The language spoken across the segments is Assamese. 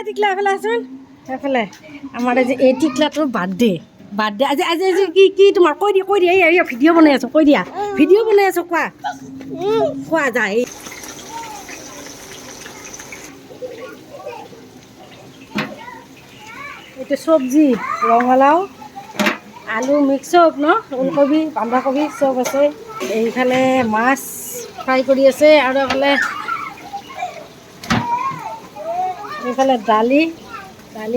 টিকলা এফালে আছোন এফালে আমাৰ আজি এই টিকলাটোৰ বাৰ্থডে আজি আজি আজি কি কি তোমাৰ কৈ দিয়া এই ভিডিঅ' বনাই আছো কৈ দিয়া ভিডিঅ' বনাই আছো কোৱা কোৱা যায় এইটো চব্জি ৰঙালাও আলু মিক্স চব ন ওলকবি বন্ধাকবি চব আছে এইফালে মাছ ফ্ৰাই কৰি আছে আৰু এইফালে দালি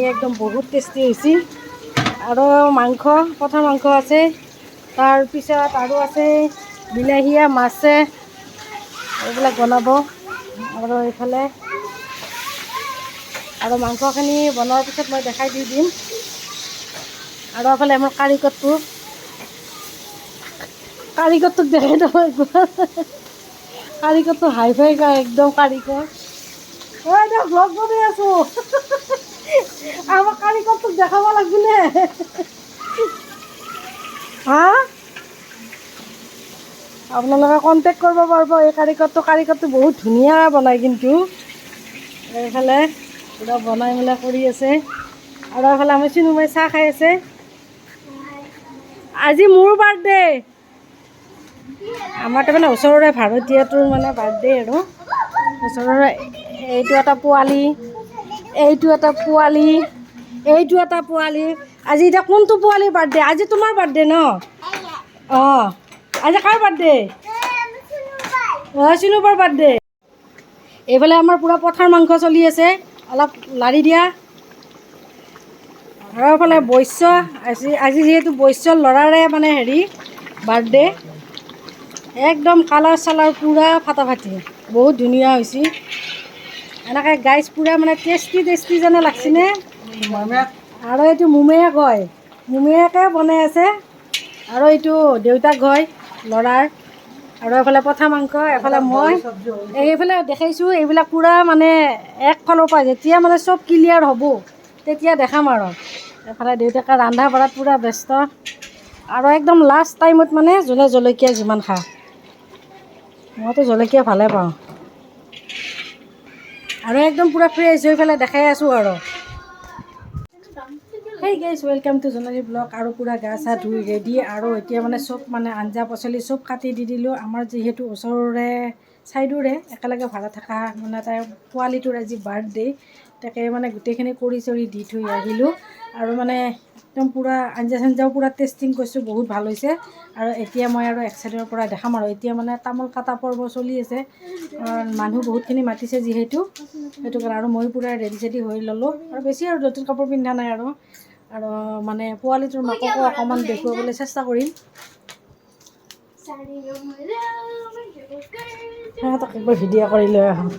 একদম বহুত টেষ্টি হৈছে আৰু মাংস পঠাৰ মাংস আছে তাৰপিছত আৰু আছে বিলাহীয়া মাছে এইবিলাক বনাব আৰু এইফালে আৰু মাংসখিনি বনোৱাৰ পিছত মই দেখাই দি দিম আৰু এইফালে আমাৰ কাৰিকৰটোক দেখাই দিব কাৰিকৰটো হাই ফাই একদম কাৰিকৰ এতিয়া ব্লগ বনাই আছো আমাৰ কাৰিকৰটোক দেখাব লাগিলে হা আপোনালোকে কণ্টেক্ট কৰিব পাৰিব এই কাৰিকৰটো বহুত ধুনীয়া বনায় কিন্তু এইফালে পুৰা বনাই মেলা কৰি আছে আৰু এইফালে আমাৰ চিনুমাই চাহ খাই আছে আজি মোৰ বাৰ্থডে আমাৰ তাৰমানে ওচৰৰে ভাৰতীয়টোৰ মানে বাৰ্থডে আৰু ওচৰৰে এইটো এটা পোৱালি আজি এতিয়া কোনটো পোৱালিৰ বাৰ্থডে আজি তোমাৰ বাৰ্থডে ন অঁ আজি কাৰ বাৰ্থডে অঁ চিনুবাৰ বাৰ্থডে এইফালে আমাৰ পূৰা পঠাৰ মাংস চলি আছে অলপ লাৰি দিয়া আৰু এইফালে বৈশ্য আজি যিহেতু বৈশ্যৰ ল'ৰাৰে মানে হেৰি বাৰ্থডে একদম কালাৰ চালাৰ পূৰা ফাটাফাটি বহুত ধুনীয়া হৈছে এনেকৈ গাইজ পূৰা মানে টেষ্টি যেনে লাগছেনে আৰু এইটো মুমেয়ে কয় মুমেয়েকে বনাই আছে আৰু এইটো দেউতাক কয় ল'ৰাৰ আৰু এইফালে পঠা মাংস এফালে মই এইফালে দেখাইছোঁ এইবিলাক পূৰা মানে একফালৰ পৰা যেতিয়া মানে চব ক্লিয়াৰ হ'ব তেতিয়া দেখাম আৰু এফালে দেউতাকে ৰন্ধা বঢ়াত পূৰা ব্যস্ত আৰু একদম লাষ্ট টাইমত মানে যোনে জলকীয়া যিমান খায় মইতো জলকীয়া ভালে পাওঁ আৰু একদম পূৰা ফ্ৰেছ হৈ পেলাই দেখাই আছোঁ আৰু hey guys welcome to Jonali blog আৰু পূৰা গা চা ধুই ৰেডি আৰু এতিয়া মানে চব মানে আঞ্জা পাচলি চব কাটি দি দিলোঁ আমাৰ যিহেতু ওচৰৰে চাইডৰে একেলগে ভাড়া থকা মানে তাই পোৱালিটোৰ আজি বাৰ্থডে তাকে মানে গোটেইখিনি কৰি চৰি দি থৈ আহিলোঁ আৰু মানে একদম পূৰা আঞ্জা চাঞ্জাও পূৰা টেষ্টিং কৰিছোঁ বহুত ভাল হৈছে আৰু এতিয়া মই আৰু এক চাইডৰ পৰা দেখাম আৰু এতিয়া মানে তামোল কাটা পৰ্ব চলি আছে মানুহ বহুতখিনি মাতিছে যিহেতু সেইটো কাৰণে আৰু মই পূৰা ৰেডি চেডি হৈ ল'লোঁ আৰু বেছি আৰু নতুন কাপোৰ পিন্ধা নাই আৰু মানে পোৱালিটোৰ মাককো অকণমান দেখুৱাবলৈ চেষ্টা কৰিম সিহঁতক একবাৰ ভিডিঅ' কৰি লৈ আহোঁ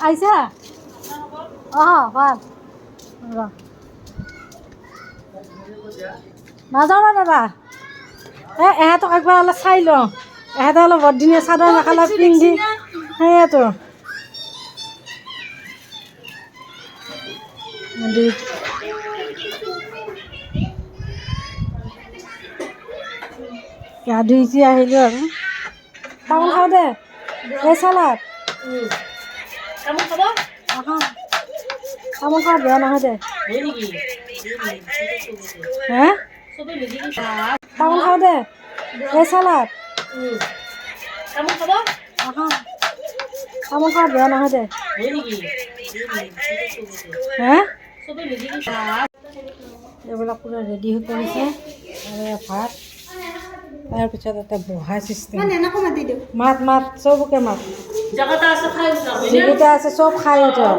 আহিছা অঁ ভাল নাযাওঁ না দাদা এহেঁতক একবাৰ অলপ চাই লওঁ এহেঁতে অলপ বৰদিনীয়া চাদৰ মেখেলা পিন্ধি সেয়েতো গা ধুইছি আহিলোঁ আৰু তামোল খাওঁ দে এই চালাদ তামোল খাব বেয়া নহয় দে হে তামোল খাওঁ দে এই চালাদ তামোল খাব বেয়া নহয় দে হে এইবিলাক পূৰা ৰেডি হৈ পৰিছে আৰু ভাত তাৰপিছত এটা বহা চিষ্টেম মাত চবকে মাত যিকেইটা আছে চব খাই উঠক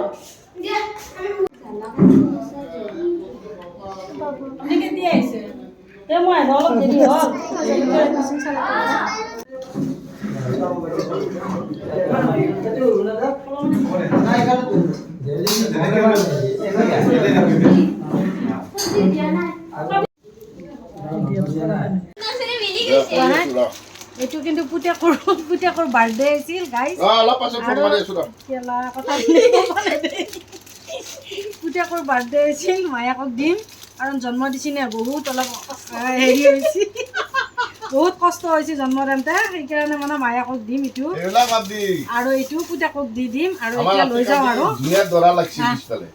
এইটো কিন্তু পুতেকৰ বাৰ্থডে আছিল গাইজ পুতেকৰ বাৰ্থডে আছিল মায়াকক দিম কাৰণ জন্ম দিছি নে বহুত অলপ হেৰি হৈছে বহুত কষ্ট হৈছে জন্ম দিওঁতে সেইকাৰণে মানে মায়াকক দিম এইটো এলা বাদ দি আৰু এইটো পুতেকক দি দিম আৰু এতিয়া লৈ যাওঁ আৰু দুনিয়া দৰা লাগছি পিছফালে